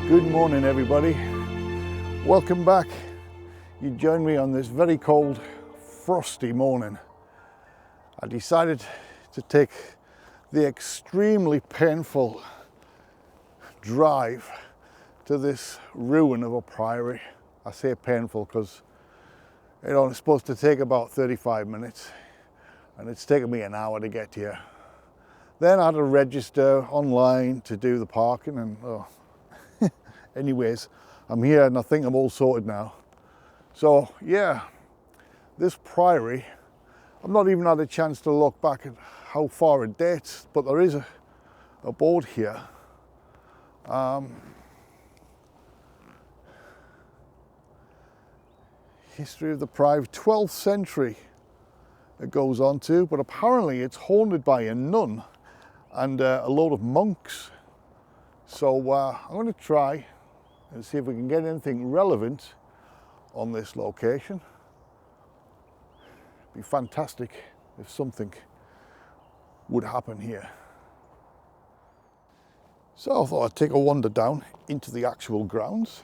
Good morning, everybody. Welcome back. You join me on this very cold, frosty morning. I decided to take the extremely painful drive to this ruin of a priory. I say painful because it's only supposed to take about 35 minutes and it's taken me an hour to get here. Then I had to register online to do the parking and anyways, I'm here and I think I'm all sorted now. So yeah, this priory, I've not even had a chance to look back at how far it dates, but there is a board here. History of the Priory, 12th century it goes on to, but apparently it's haunted by a nun and a load of monks. So I'm going to try and see if we can get anything relevant on this location. It'd be fantastic if something would happen here. So I thought I'd take a wander down into the actual grounds.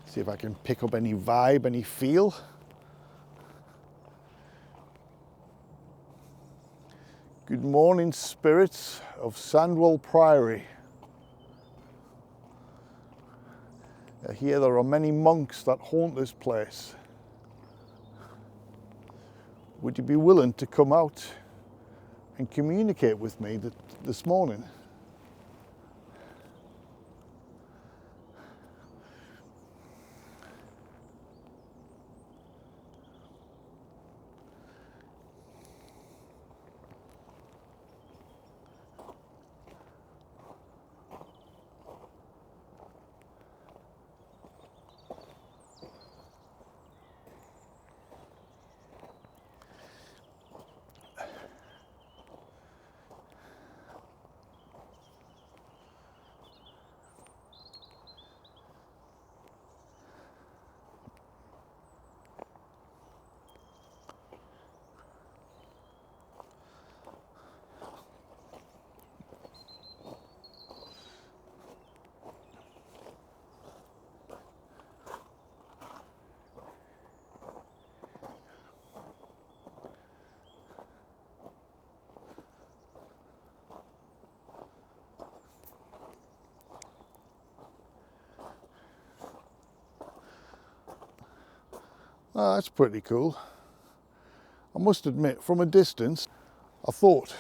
See if I can pick up any vibe, any feel. Good morning, spirits of Sandwell Priory. Here there are many monks that haunt this place. Would you be willing to come out and communicate with me this morning? Oh, that's pretty cool. I must admit, from a distance, I thought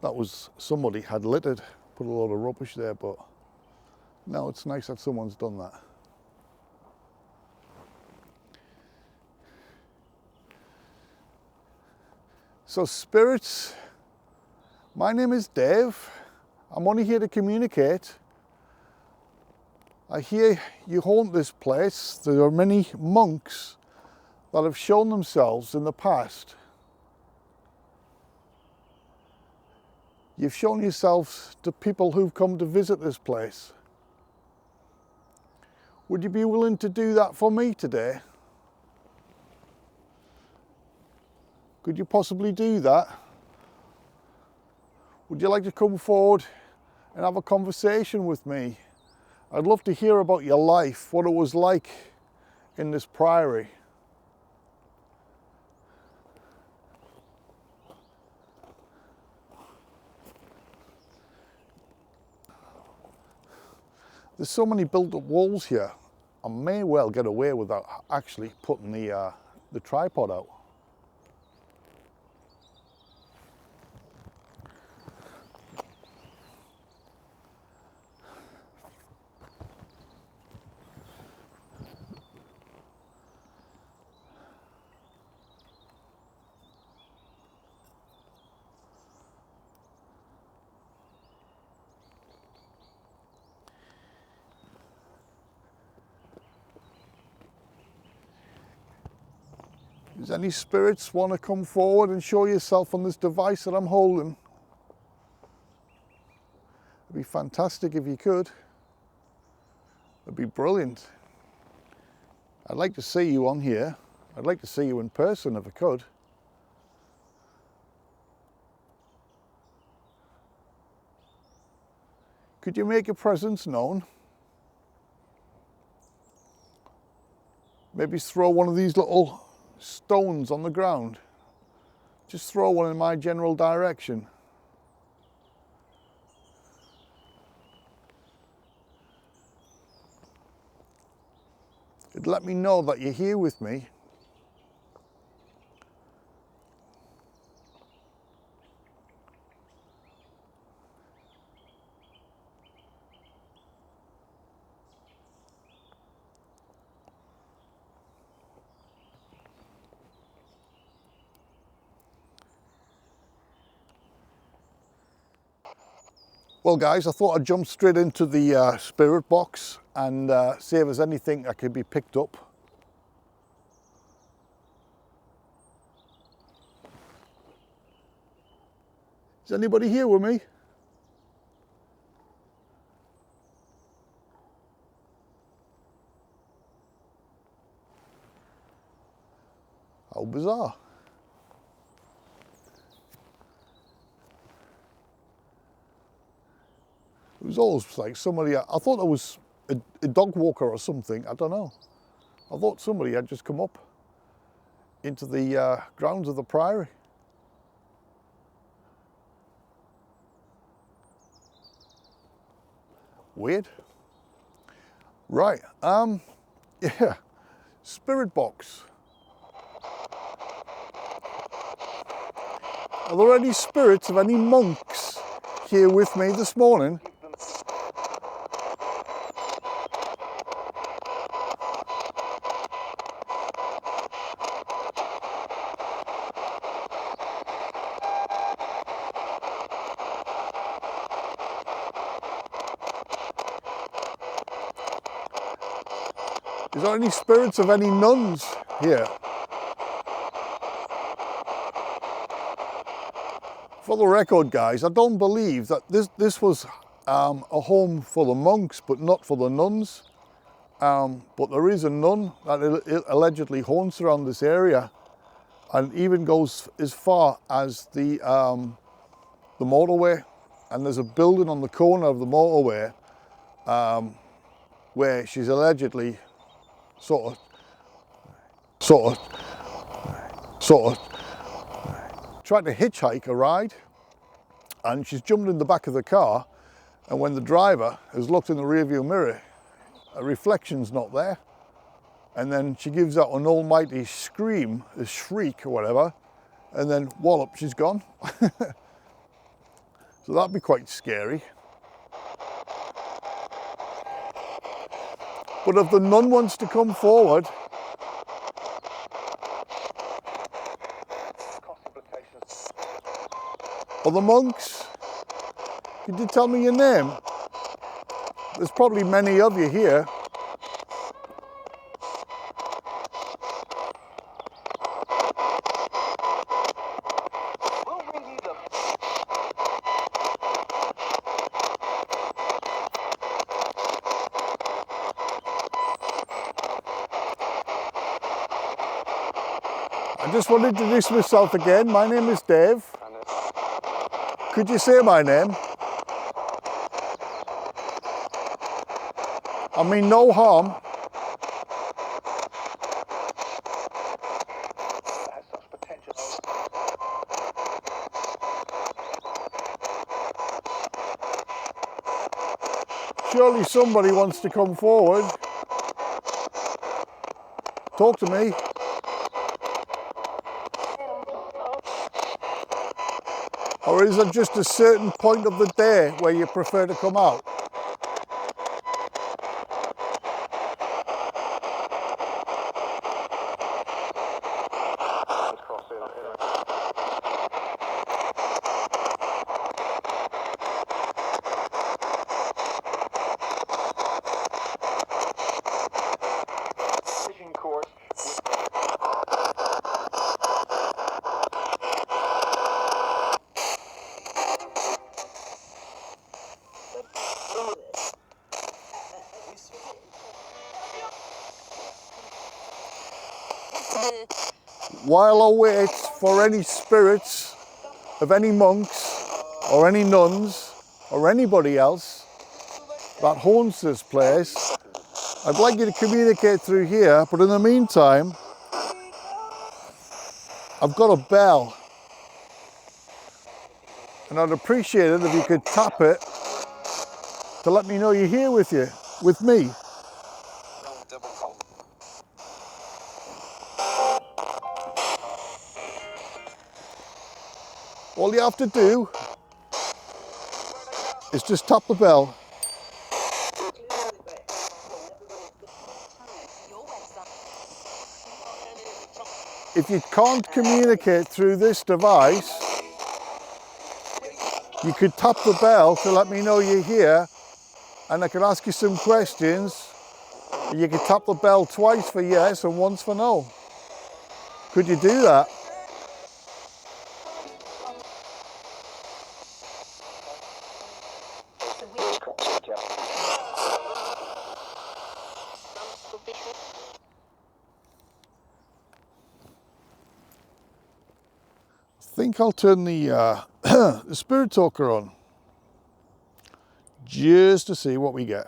that was somebody had littered, put a lot of rubbish there, but no, it's nice that someone's done that. So spirits, my name is Dave. I'm only here to communicate. I hear you haunt this place. There are many monks that have shown themselves in the past. You've shown yourselves to people who've come to visit this place. Would you be willing to do that for me today? Could you possibly do that? Would you like to come forward and have a conversation with me? I'd love to hear about your life, what it was like in this priory. There's so many built-up walls here, I may well get away without actually putting the tripod out. Does any spirits want to come forward and show yourself on this device that I'm holding? It'd be fantastic if you could. It'd be brilliant. I'd like to see you on here. I'd like to see you in person if I could. Could you make your presence known? Maybe throw one of these little stones on the ground. Just throw one in my general direction. It'd let me know that you're here with me. Well guys, I thought I'd jump straight into the spirit box and see if there's anything that could be picked up. Is anybody here with me? How bizarre. It was always like somebody, I thought it was a dog walker or something, I don't know. I thought somebody had just come up into the grounds of the Priory. Weird. Right, yeah, spirit box. Are there any spirits of any monks here with me this morning? Is there any spirits of any nuns here? For the record, guys, I don't believe that this was a home for the monks, but not for the nuns. But there is a nun that allegedly haunts around this area, and even goes as far as the motorway. And there's a building on the corner of the motorway where she's allegedly sort of tried to hitchhike a ride, and she's jumped in the back of the car, and when the driver has looked in the rearview mirror, a reflection's not there, and then she gives out an almighty scream, a shriek or whatever, and then wallop, she's gone. So that'd be quite scary. But if the nun wants to come forward, or the monks, could you tell me your name? There's probably many of you here. I just want to introduce myself again. My name is Dave. Could you say my name? I mean no harm. Surely somebody wants to come forward. Talk to me. Or is it just a certain point of the day where you prefer to come out? While I wait for any spirits of any monks or any nuns or anybody else that haunts this place. I'd like you to communicate through here, but in the meantime, I've got a bell. And I'd appreciate it if you could tap it to let me know you're here with me. All you have to do is just tap the bell. If you can't communicate through this device, you could tap the bell to let me know you're here, and I can ask you some questions. You could tap the bell twice for yes and once for no. Could you do that? I think I'll turn the the spirit talker on just to see what we get.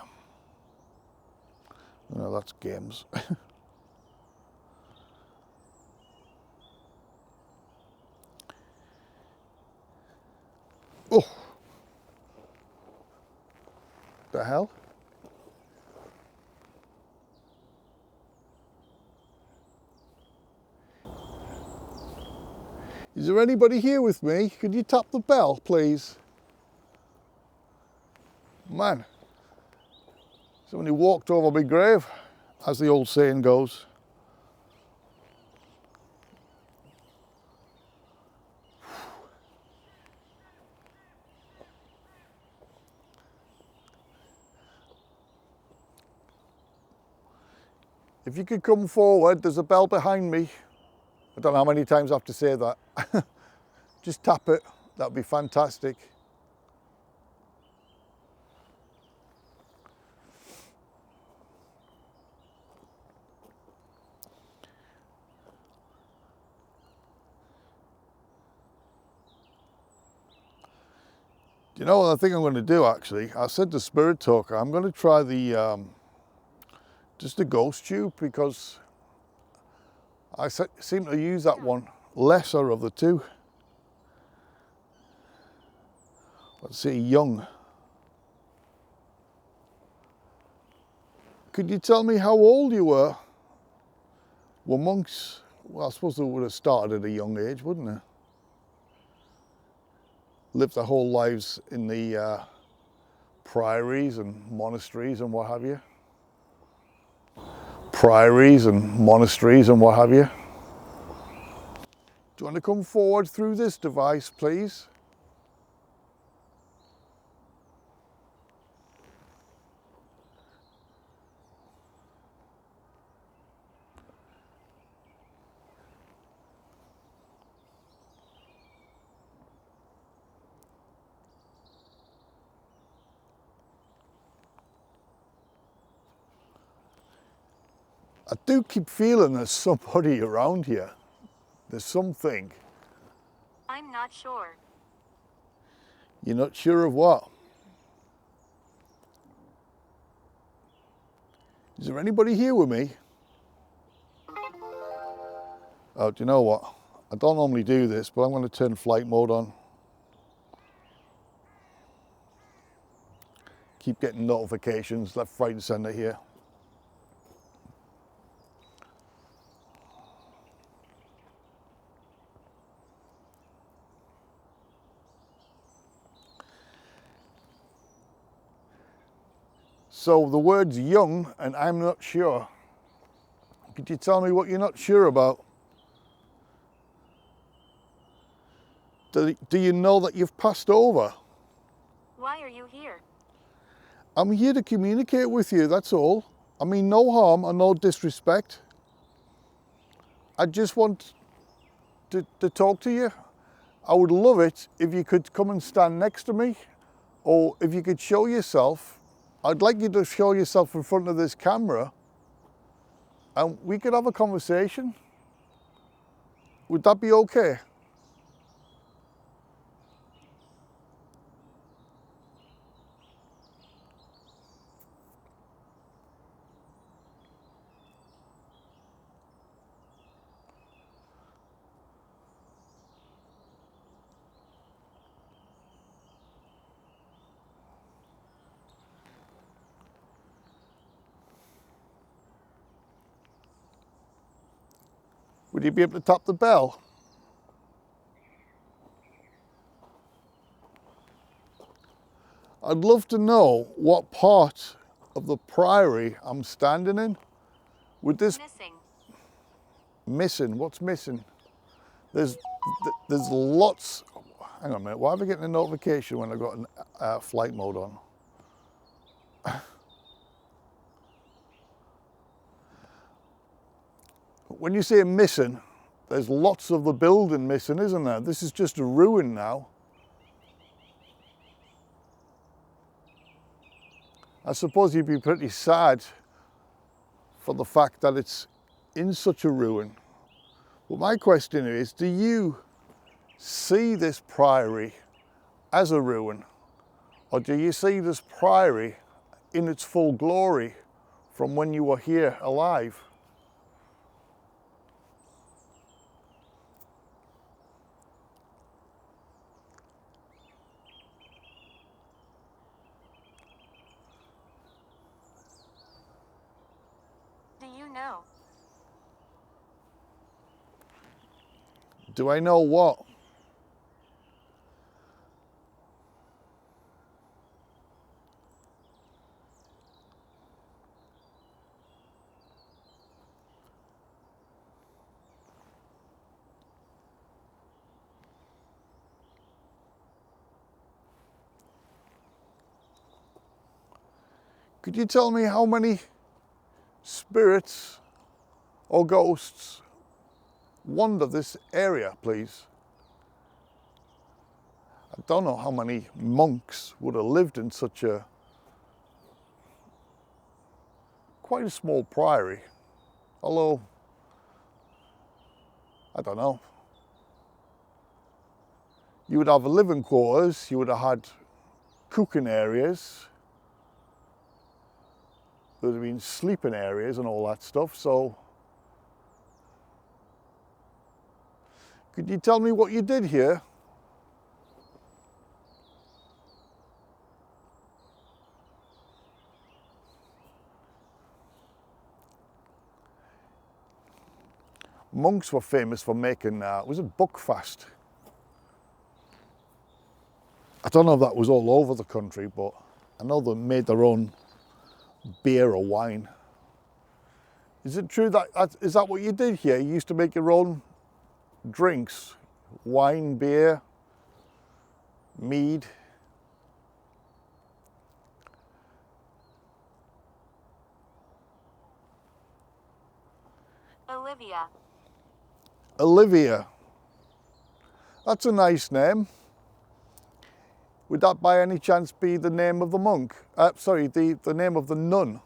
No, that's games. Oh, the hell? Is there anybody here with me? Could you tap the bell, please? Man, somebody walked over my grave, as the old saying goes. If you could come forward, there's a bell behind me. I don't know how many times I have to say that. Just tap it, that would be fantastic. Do you know what I think I'm going to do actually? I said to Spirit Talker, I'm going to try the, just the ghost tube, because I seem to use that one lesser of the two. Let's see, young. Could you tell me how old you were? Were monks, well, I suppose they would have started at a young age, wouldn't they? Lived their whole lives in the priories and monasteries and what have you. Priories and monasteries and what have you. Do you want to come forward through this device, please? I do keep feeling there's somebody around here. There's something. I'm not sure. You're not sure of what? Is there anybody here with me? Oh, do you know what? I don't normally do this, but I'm going to turn flight mode on. Keep getting notifications left, right and centre here. So the word's young and I'm not sure. Could you tell me what you're not sure about? Do you know that you've passed over? Why are you here? I'm here to communicate with you, that's all. I mean, no harm and no disrespect. I just want to talk to you. I would love it if you could come and stand next to me, or if you could show yourself. I'd like you to show yourself in front of this camera and we could have a conversation. Would that be okay? Would you be able to tap the bell? I'd love to know what part of the Priory I'm standing in. Would this Missing. missing? What's missing? There's lots. Hang on a minute. Why am I getting a notification when I've got flight mode on? When you say missing, there's lots of the building missing, isn't there? This is just a ruin now. I suppose you'd be pretty sad for the fact that it's in such a ruin. But my question is, do you see this priory as a ruin? Or do you see this priory in its full glory from when you were here alive? Do you know? Do I know what? Could you tell me how many spirits or ghosts wander this area, please? I don't know how many monks would have lived in such a quite a small priory, although I don't know. You would have living quarters, you would have had cooking areas, there would have been sleeping areas and all that stuff. So could you tell me what you did here? Monks were famous for making, was it buckfast? I don't know if that was all over the country, but I know they made their own beer or wine. Is it true that, is that what you did here? You used to make your own drinks, wine, beer, mead? Olivia. Olivia. That's a nice name. Would that by any chance be the name of the monk? Sorry, the name of the nun?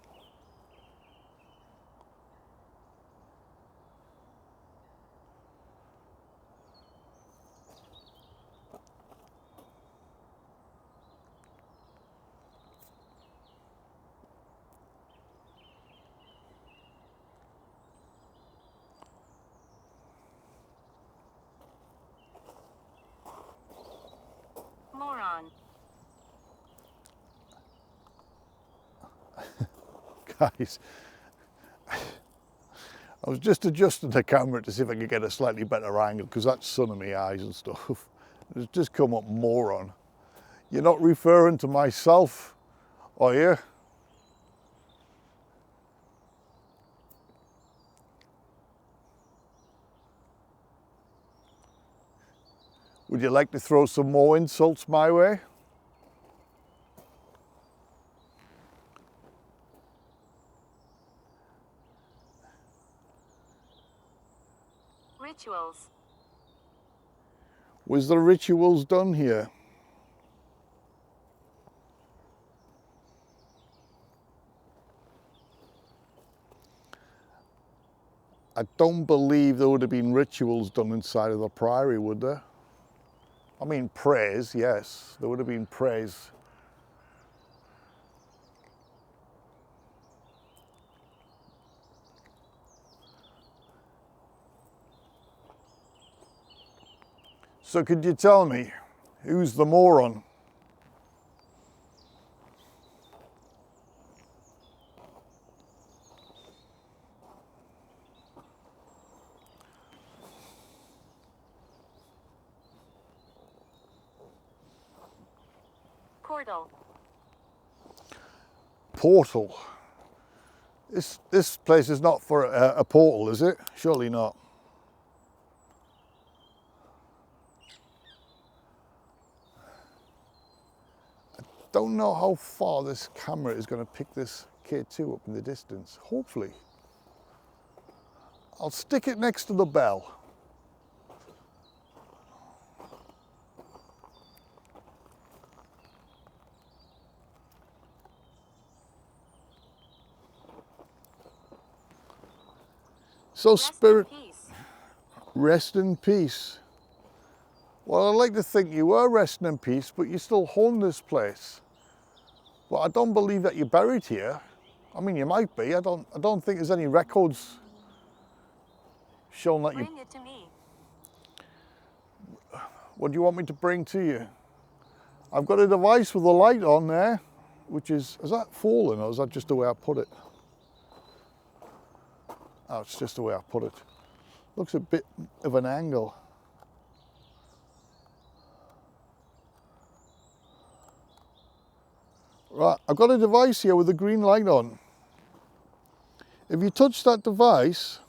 Moron. Guys, I was just adjusting the camera to see if I could get a slightly better angle because that's sun in my eyes and stuff. It's just come up moron. You're not referring to myself, are you? Would you like to throw some more insults my way? Rituals. Was the rituals done here? I don't believe there would have been rituals done inside of the priory, would there? I mean, prayers, yes, there would have been prayers. So could you tell me, who's the moron? Portal. Portal. This place is not for a portal, is it? Surely not. I don't know how far this camera is going to pick this K2 up in the distance. Hopefully. I'll stick it next to the bell. So spirit, rest in peace. Well, I'd like to think you were resting in peace, but you still haunt this place. But I don't believe that you're buried here. I mean, you might be. I don't think there's any records showing that you. Bring it to me. What do you want me to bring to you? I've got a device with a light on there, which is that fallen or is that just the way I put it? Oh, it's just the way I put it. Looks a bit of an angle. Right, I've got a device here with a green light on. If you touch that device,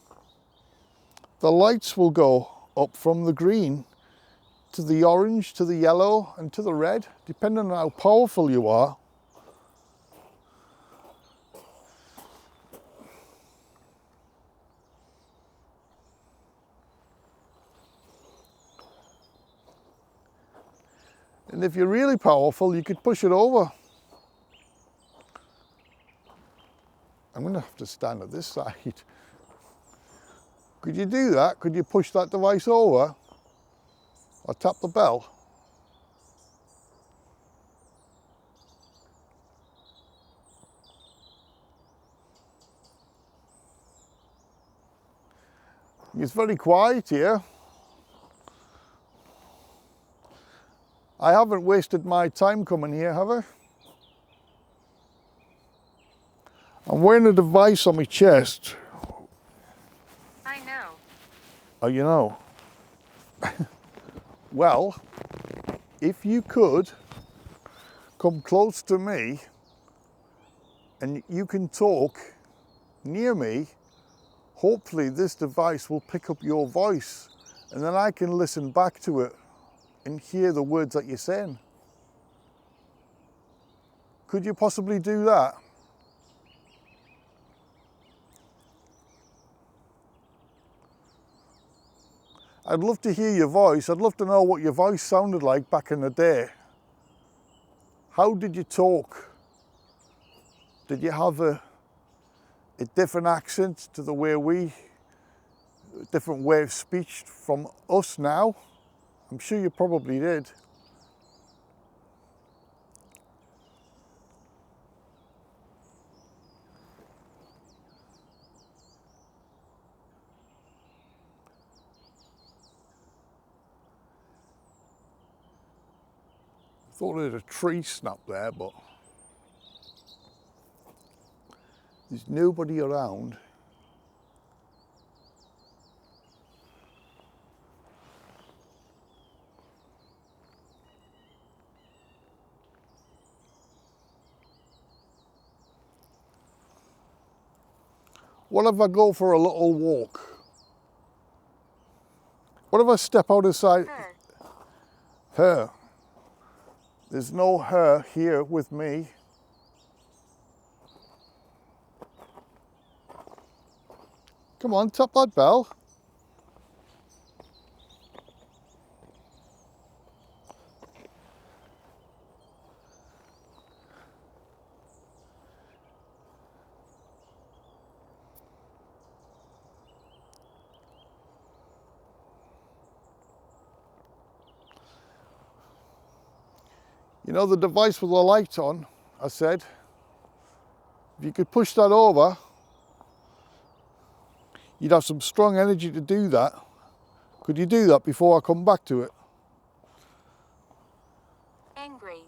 the lights will go up from the green to the orange, to the yellow, and to the red, depending on how powerful you are. And if you're really powerful, you could push it over. I'm going to have to stand at this side. Could you do that? Could you push that device over? Or tap the bell? It's very quiet here. I haven't wasted my time coming here, have I? I'm wearing a device on my chest. I know. Oh, you know. Well, if you could come close to me and you can talk near me, hopefully this device will pick up your voice and then I can listen back to it and hear the words that you're saying. Could you possibly do that? I'd love to hear your voice. I'd love to know what your voice sounded like back in the day. How did you talk? Did you have a different accent to the way a different way of speech from us now? I'm sure you probably did. Thought there was a tree snap there, but there's nobody around. What if I go for a little walk? What if I step outside? Her. There's no her here with me. Come on, tap that bell. You know the device with the light on, I said, if you could push that over, you'd have some strong energy to do that. Could you do that before I come back to it? Angry.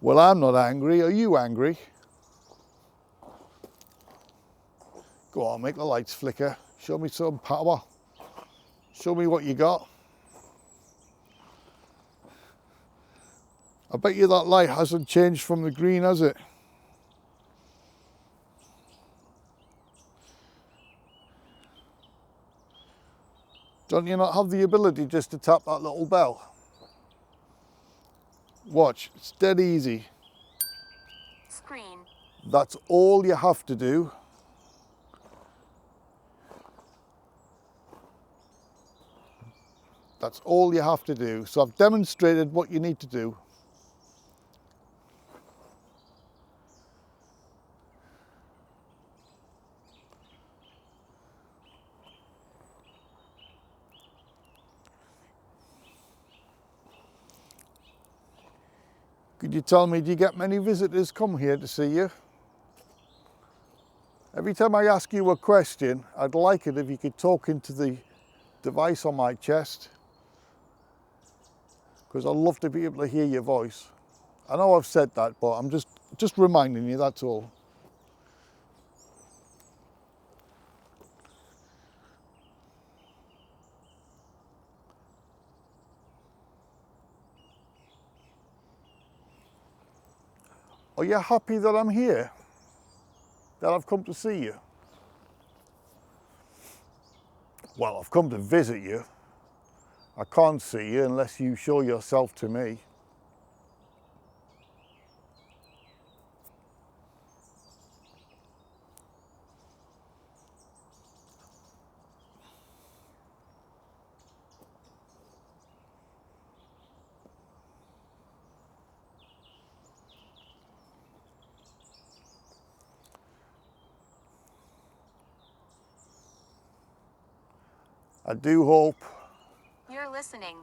Well, I'm not angry. Are you angry? Go on, make the lights flicker. Show me some power. Show me what you got. I bet you that light hasn't changed from the green, has it? Don't you not have the ability just to tap that little bell? Watch, it's dead easy. Screen. That's all you have to do. That's all you have to do. So I've demonstrated what you need to do. Could you tell me, do you get many visitors come here to see you? Every time I ask you a question, I'd like it if you could talk into the device on my chest, because I'd love to be able to hear your voice. I know I've said that, but I'm just reminding you, that's all. Are you happy that I'm here? That I've come to see you? Well, I've come to visit you. I can't see you unless you show yourself to me. I do hope. You're listening.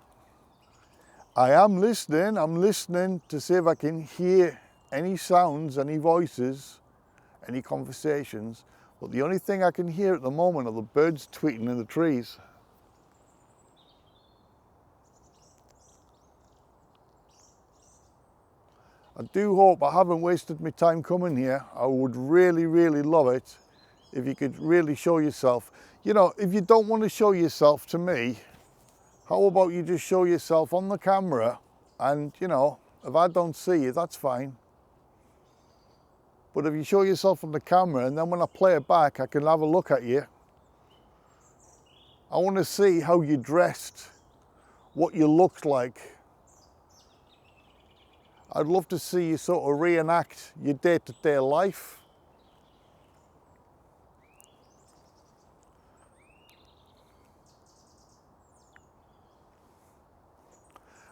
I am listening. I'm listening to see if I can hear any sounds, any voices, any conversations. But the only thing I can hear at the moment are the birds tweeting in the trees. I do hope I haven't wasted my time coming here. I would really, really love it if you could really show yourself. You know, if you don't want to show yourself to me, how about you just show yourself on the camera, and, you know, if I don't see you, that's fine. But if you show yourself on the camera, and then when I play it back, I can have a look at you. I want to see how you dressed, what you looked like. I'd love to see you sort of reenact your day-to-day life.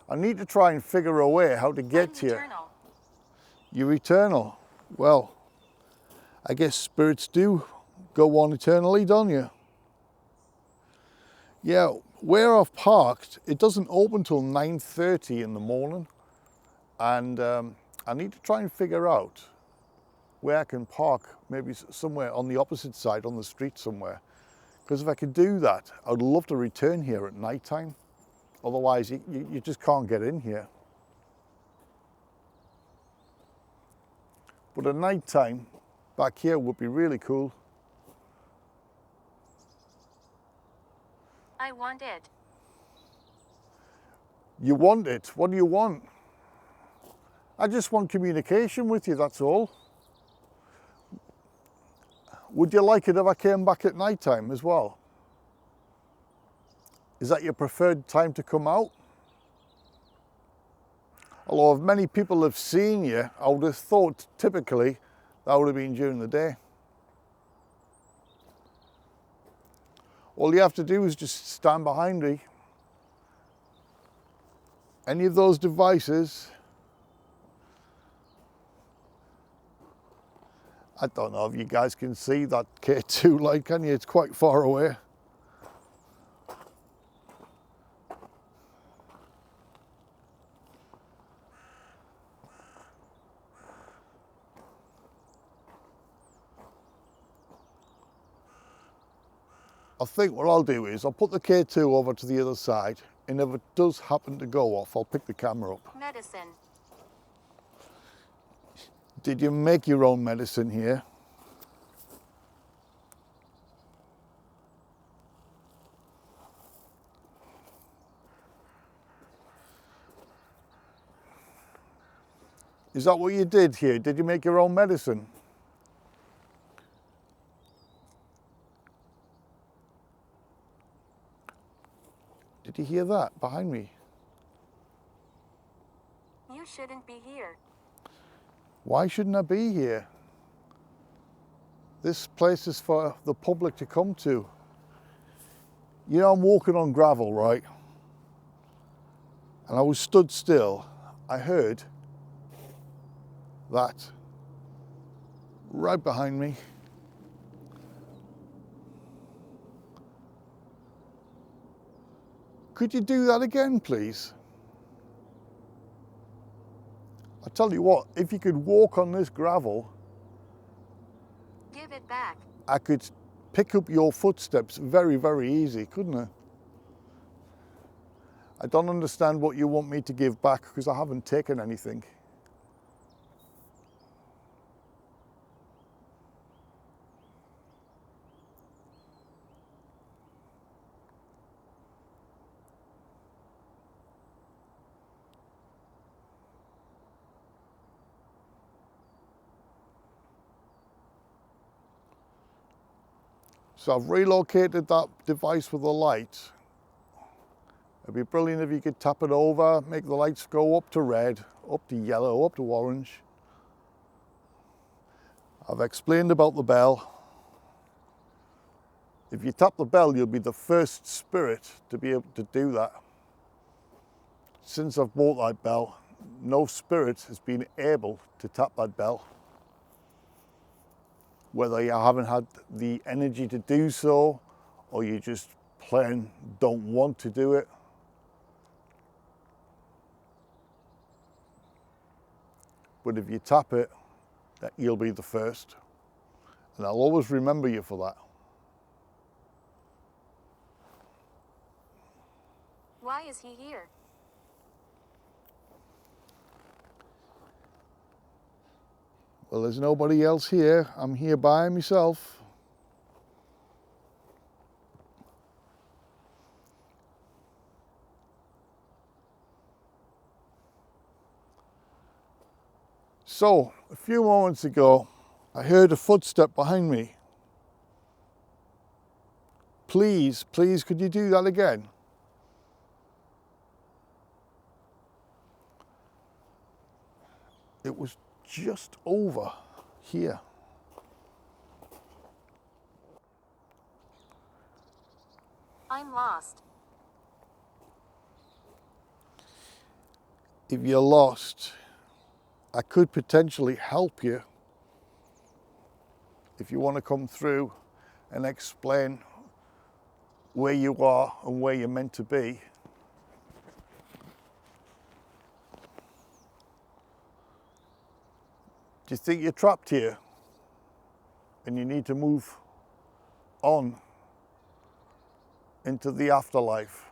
I need to try and figure a way how to get to you. Eternal. You're eternal. Well, I guess spirits do go on eternally, don't you? Yeah, where I've parked, it doesn't open till 9:30 in the morning. And I need to try and figure out where I can park, maybe somewhere on the opposite side, on the street somewhere. Because if I could do that, I'd love to return here at night time. Otherwise, you just can't get in here. But at night time, back here would be really cool. I want it. You want it? What do you want? I just want communication with you, that's all. Would you like it if I came back at night time as well? Is that your preferred time to come out? Although if many people have seen you, I would have thought typically that would have been during the day. All you have to do is just stand behind me. Any of those devices, I don't know if you guys can see that K2 light, can you? It's quite far away. I think what I'll do is I'll put the K2 over to the other side, and if it does happen to go off, I'll pick the camera up. Medicine. Did you make your own medicine here? Is that what you did here? Did you make your own medicine? Did you hear that behind me? You shouldn't be here. Why shouldn't I be here? This place is for the public to come to. You know, I'm walking on gravel, right? And I was stood still. I heard that right behind me. Could you do that again, please? I tell you what, if you could walk on this gravel, Give it back. I could pick up your footsteps very, very easy, couldn't I? I don't understand what you want me to give back because I haven't taken anything. So I've relocated that device with the light. It'd be brilliant if you could tap it over, make the lights go up to red, up to yellow, up to orange. I've explained about the bell. If you tap the bell, you'll be the first spirit to be able to do that. Since I've bought that bell, no spirit has been able to tap that bell. Whether you haven't had the energy to do so, or you just plain don't want to do it. But if you tap it, that you'll be the first. And I'll always remember you for that. Why is he here? Well, there's nobody else here. I'm here by myself. So, a few moments ago, I heard a footstep behind me. Please, please, could you do that again? It was just over here. I'm lost. If you're lost, I could potentially help you if you want to come through and explain where you are and where you're meant to be. Do you think you're trapped here and you need to move on into the afterlife?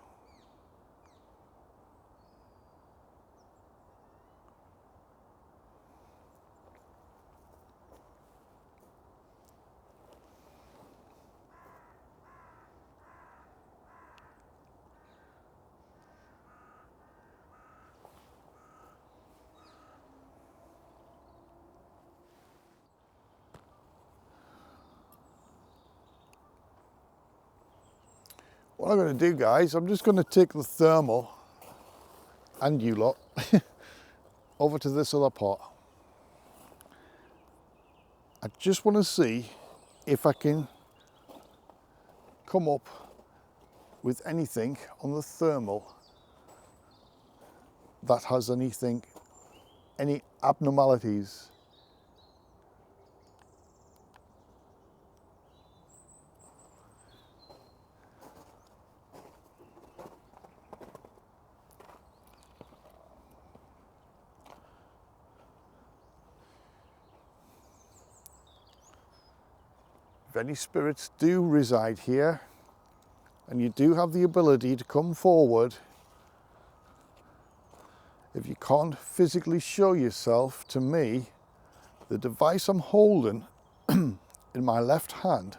What I'm going to do, guys, I'm just going to take the thermal and you lot over to this other pot. I just want to see if I can come up with anything on the thermal that has anything, any abnormalities. If any spirits do reside here, and you do have the ability to come forward, if you can't physically show yourself to me, the device I'm holding in my left hand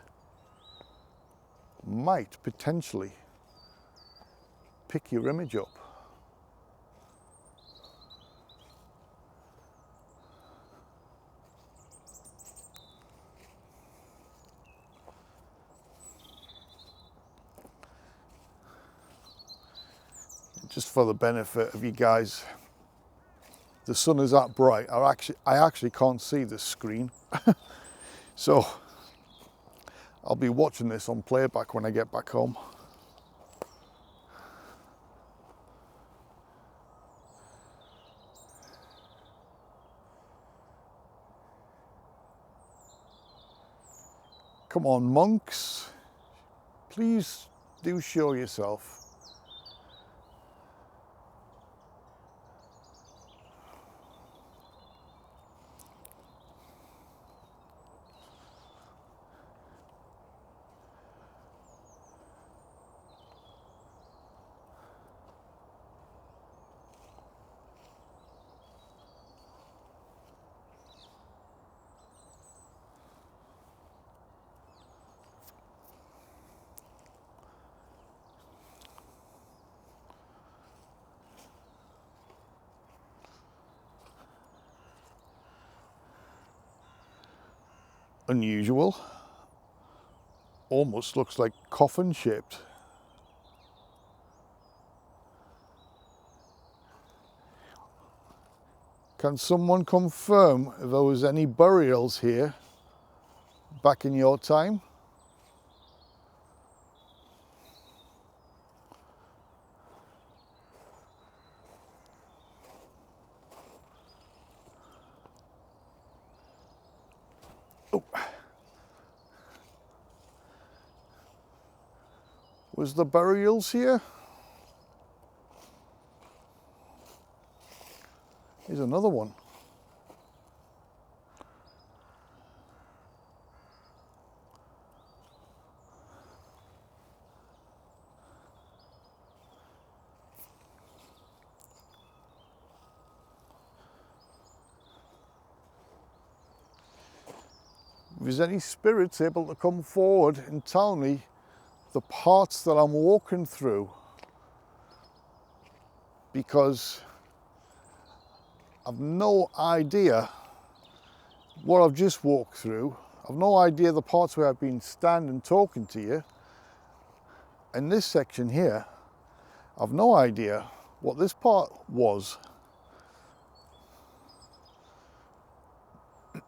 might potentially pick your image up. just for the benefit of you guys, the sun is that bright. I actually can't see the screen. So I'll be watching this on playback when I get back home. Come on, monks, please do show yourself. Unusual, almost looks like coffin shaped. Can someone confirm if there was any burials here back in your time? Oh. Was the burials here? Here's another one. If there's any spirits able to come forward and tell me the parts that I'm walking through, because I've no idea what I've just walked through. I've no idea the parts where I've been standing talking to you. And this section here, I've no idea what this part was.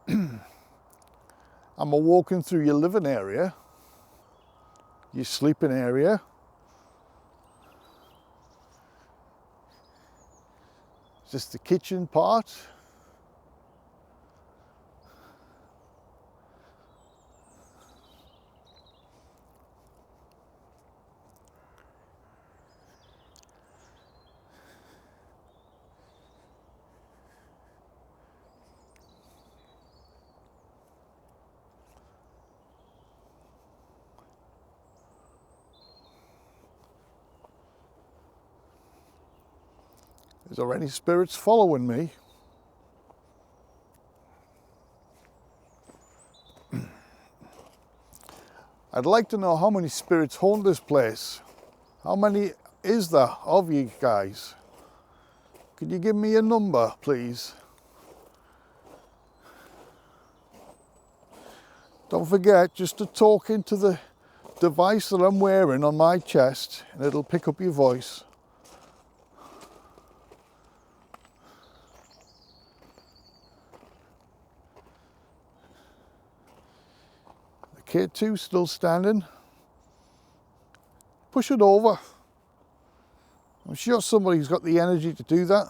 Am I walking through your living area, your sleeping area? Is this the kitchen part? Is there any spirits following me? I'd like to know how many spirits haunt this place. How many is there of you guys? Could you give me a number, please? Don't forget just to talk into the device that I'm wearing on my chest and it'll pick up your voice. K2 still standing. Push it over. I'm sure somebody's got the energy to do that.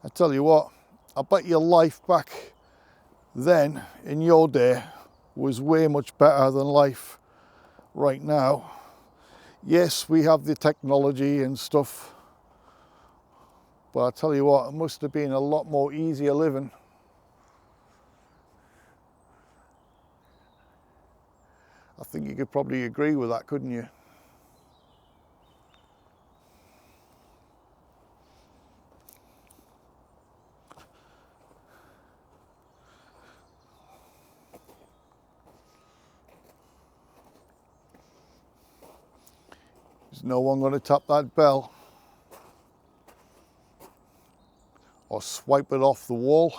I tell you what, I bet your life back then in your day was way much better than life right now. Yes, we have the technology and stuff, but I tell you what, it must have been a lot more easier living. I think you could probably agree with that, couldn't you? There's no one going to tap that bell or swipe it off the wall.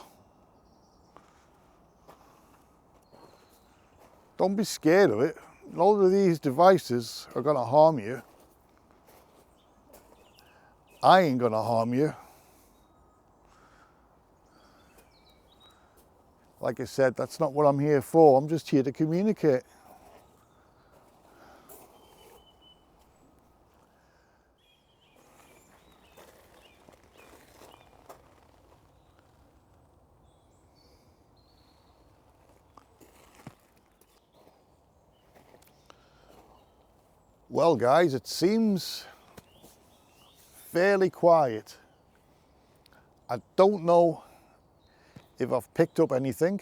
Don't be scared of it. None of these devices are going to harm you. I ain't going to harm you. Like I said, that's not what I'm here for. I'm just here to communicate. Well, guys, it seems fairly quiet. I don't know if I've picked up anything.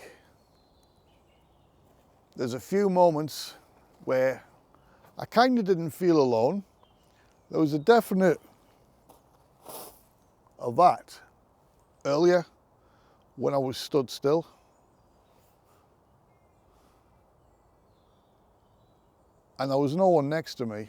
There's a few moments where I kind of didn't feel alone. There was a definite of that earlier when I was stood still. And there was no one next to me.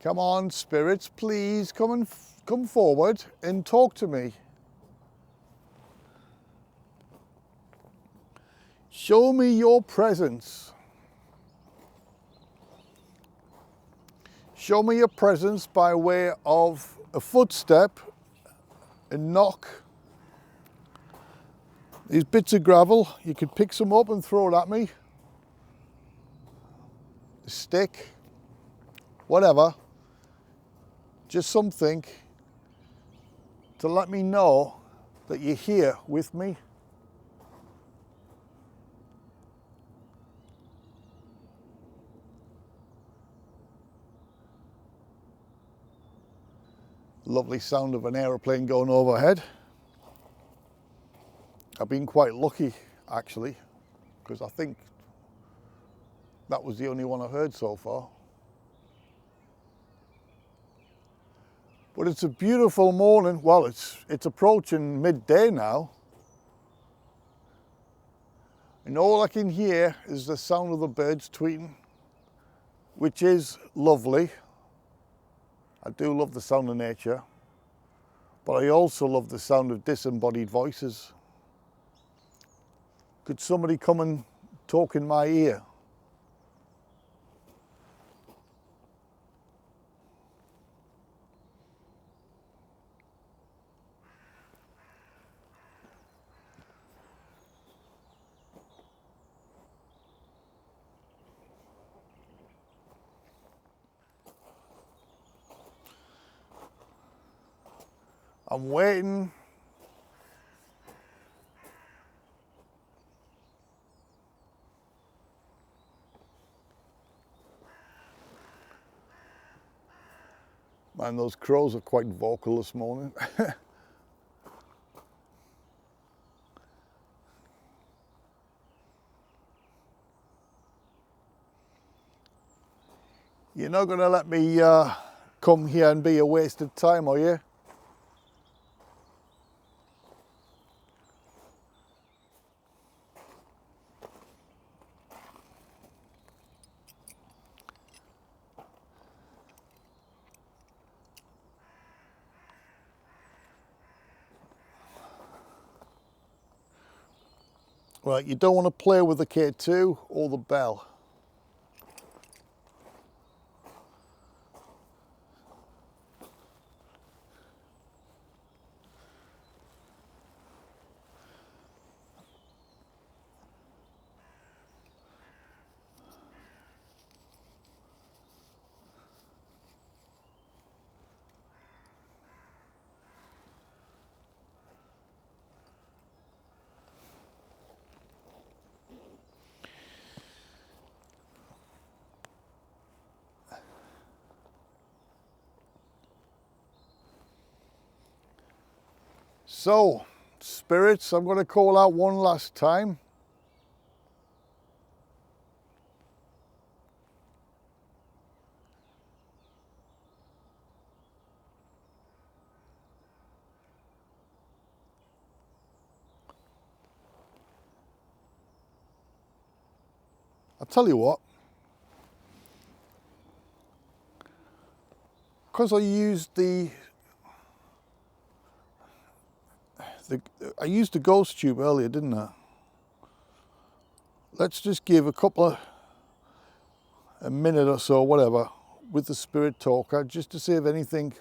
Come on, spirits, please come forward and talk to me. Show me your presence. Show me your presence by way of a footstep, a knock. These bits of gravel, you could pick some up and throw it at me. A stick, whatever. Just something to let me know that you're here with me. Lovely sound of an aeroplane going overhead. I've been quite lucky, actually, because I think that was the only one I've heard so far. But it's a beautiful morning. Well, it's approaching midday now. And all I can hear is the sound of the birds tweeting, which is lovely. I do love the sound of nature, but I also love the sound of disembodied voices. Could somebody come and talk in my ear? I'm waiting. Man, those crows are quite vocal this morning. You're not going to let me come here and be a wasted time, are you? Right, you don't want to play with the K2 or the bell. So, spirits, I'm going to call out one last time. I'll tell you what. Because I used the ghost tube earlier, didn't I? Let's just give a minute or so, whatever, with the spirit talker, just to see if anything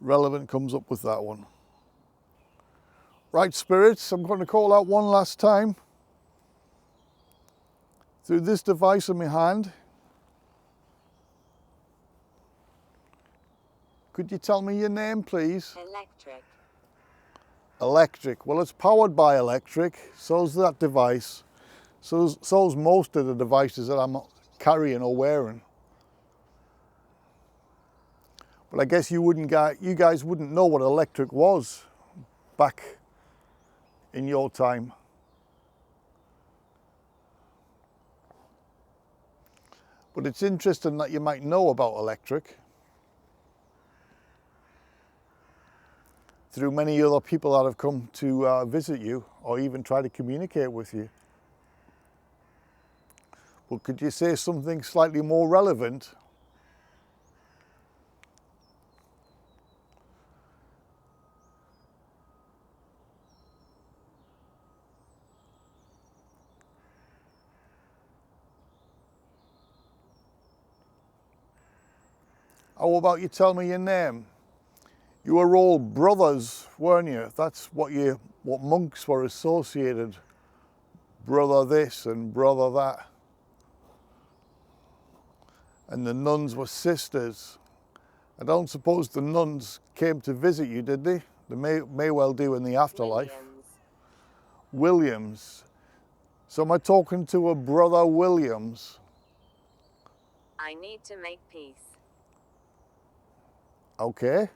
relevant comes up with that one. Right, spirits, I'm going to call out one last time through this device in my hand. Could you tell me your name, please? Electric. Electric. Well, it's powered by electric. So's that device. So's most of the devices that I'm carrying or wearing. But I guess you guys wouldn't know what electric was back in your time. But it's interesting that you might know about electric through many other people that have come to visit you or even try to communicate with you. Well, could you say something slightly more relevant? How about you tell me your name? You were all brothers, weren't you? That's what monks were associated. Brother this and brother that. And the nuns were sisters. I don't suppose the nuns came to visit you, did they? They may well do in the afterlife. Williams. So am I talking to a brother Williams? I need to make peace. Okay.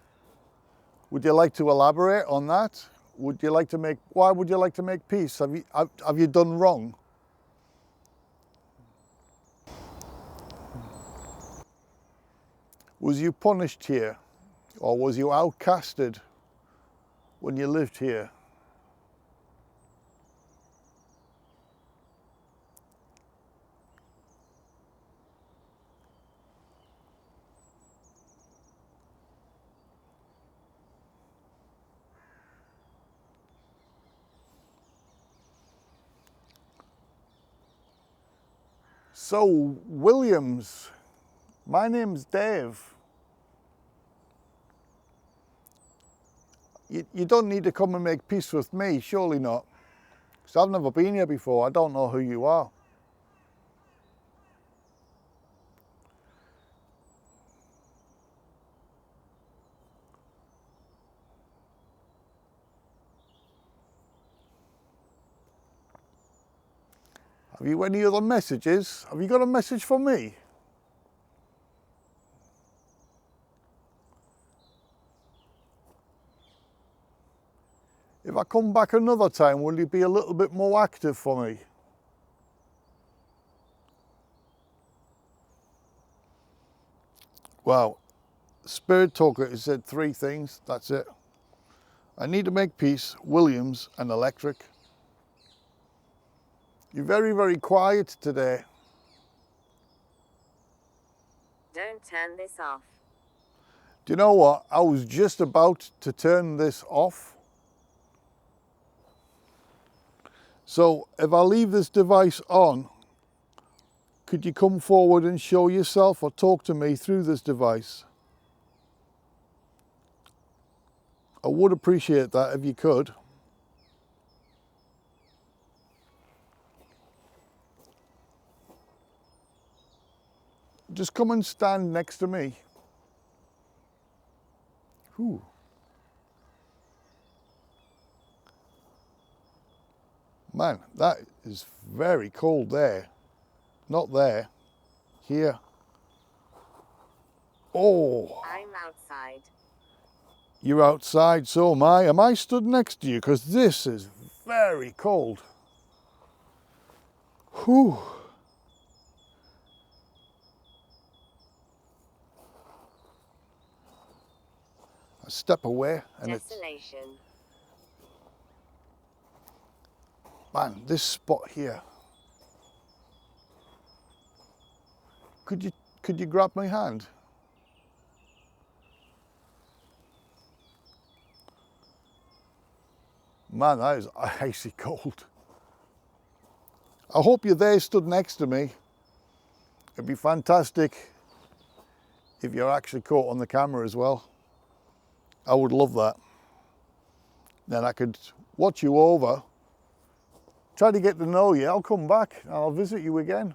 Would you like to elaborate on that? Why would you like to make peace? Have you done wrong? Was you punished here? Or was you outcasted when you lived here? So, Williams, my name's Dave. You don't need to come and make peace with me, surely not. Because I've never been here before, I don't know who you are. Have you any other messages? Have you got a message for me? If I come back another time, will you be a little bit more active for me? Well, Spirit Talker has said 3 things, that's it. I need to make peace, Williams and electric. You're very, very quiet today. Don't turn this off. Do you know what? I was just about to turn this off. So if I leave this device on, could you come forward and show yourself or talk to me through this device? I would appreciate that if you could. Just come and stand next to me. Whew. Man, that is very cold there. Not there. Here. Oh. I'm outside. You're outside, so am I. Am I stood next to you? Because this is very cold. Whew. I step away and Desolation. man, this spot here. could you grab my hand? Man, that is icy cold. I hope you're there stood next to me. It'd be fantastic if you're actually caught on the camera as well. I would love that. Then I could watch you over, try to get to know you. I'll come back and I'll visit you again.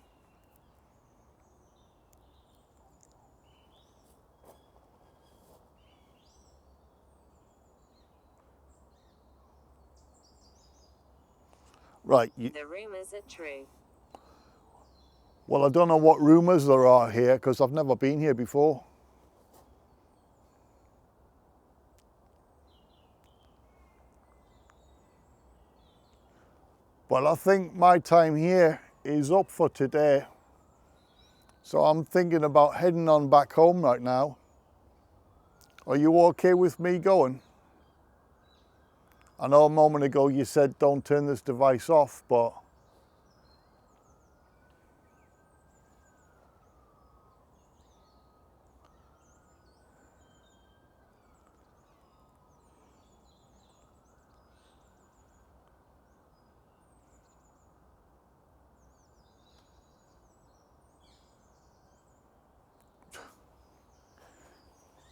Right. The rumors are true. Well, I don't know what rumours there are here because I've never been here before. But I think my time here is up for today. So I'm thinking about heading on back home right now. Are you okay with me going? I know a moment ago you said don't turn this device off, but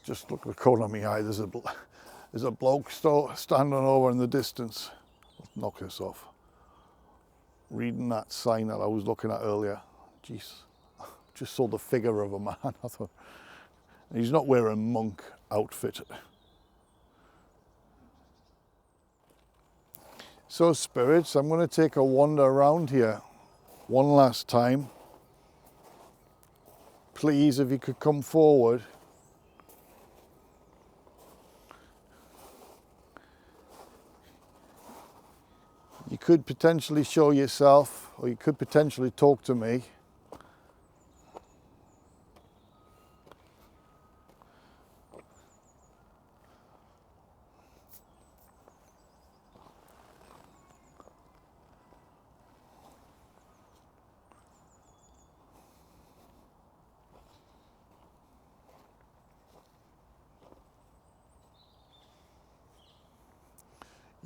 just look at the corner of my eye. There's a bloke standing over in the distance. Let's knock this off. Reading that sign that I was looking at earlier. Jeez, just saw the figure of a man. I thought, he's not wearing a monk outfit. So spirits, I'm going to take a wander around here one last time. Please, if you could come forward. You could potentially show yourself, or you could potentially talk to me.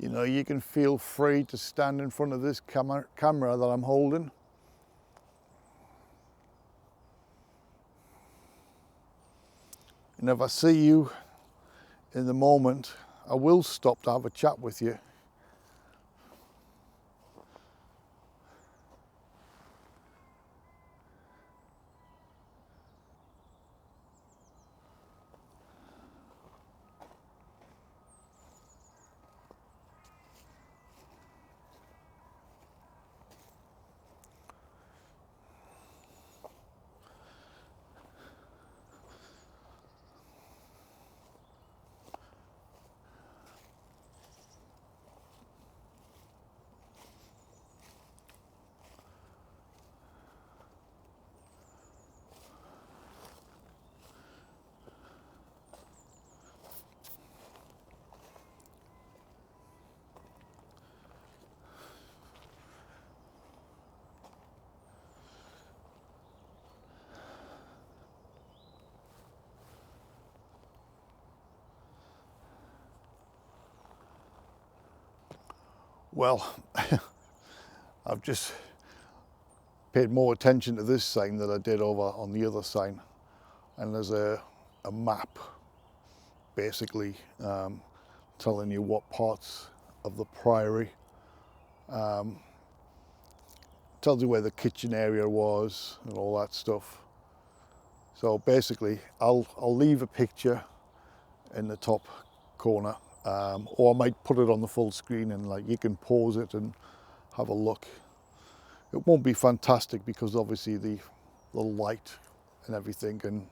You know, you can feel free to stand in front of this camera that I'm holding. And if I see you in the moment, I will stop to have a chat with you. Well, I've just paid more attention to this sign than I did over on the other sign. And there's a map basically telling you what parts of the priory, tells you where the kitchen area was and all that stuff. So basically I'll leave a picture in the top corner, or I might put it on the full screen and like you can pause it and have a look. It won't be fantastic because obviously the light and everything, and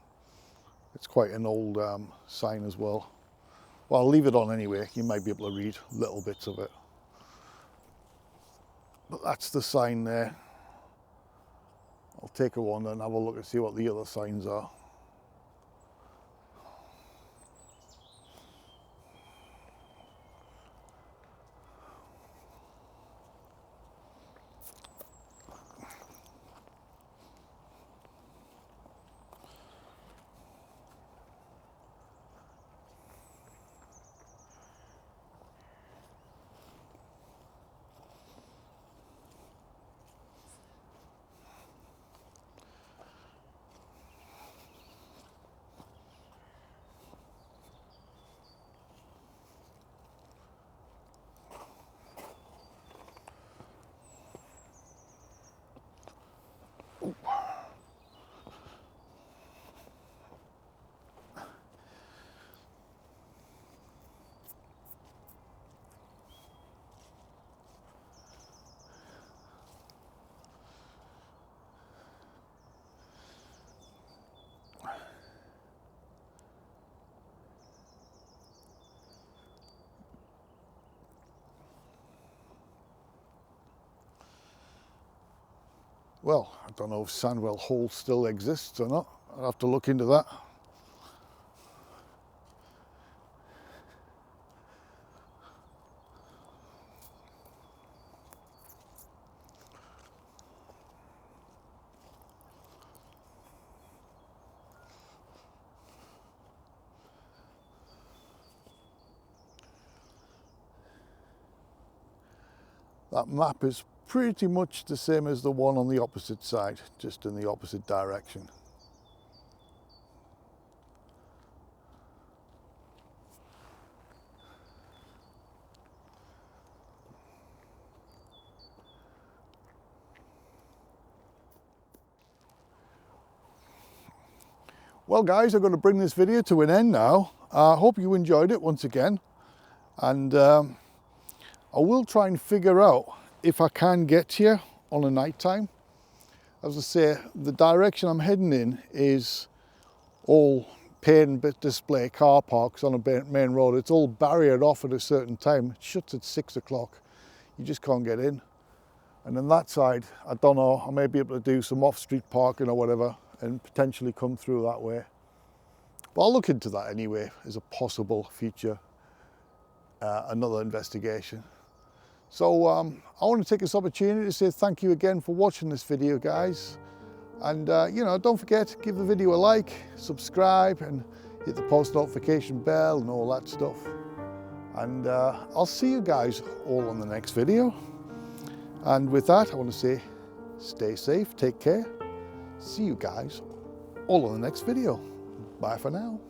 it's quite an old sign as well. Well, I'll leave it on anyway. You might be able to read little bits of it. But that's the sign there. I'll take a wander and have a look and see what the other signs are. Well, I don't know if Sandwell Hole still exists or not. I'll have to look into that. That map is pretty much the same as the one on the opposite side, just in the opposite direction. Well guys, I'm going to bring this video to an end now. I hope you enjoyed it once again, and I will try and figure out if I can get here on a night time. As I say, the direction I'm heading in is all pay and display car parks on a main road. It's all barriered off at a certain time. It shuts at 6 o'clock. You just can't get in. And on that side, I don't know, I may be able to do some off-street parking or whatever and potentially come through that way. But I'll look into that anyway as a possible future, another investigation. So I want to take this opportunity to say thank you again for watching this video, guys. And you know, don't forget, give the video a like, subscribe, and hit the post notification bell and all that stuff. And I'll see you guys all on the next video. And with that, I want to say, stay safe, take care. See you guys all on the next video. Bye for now.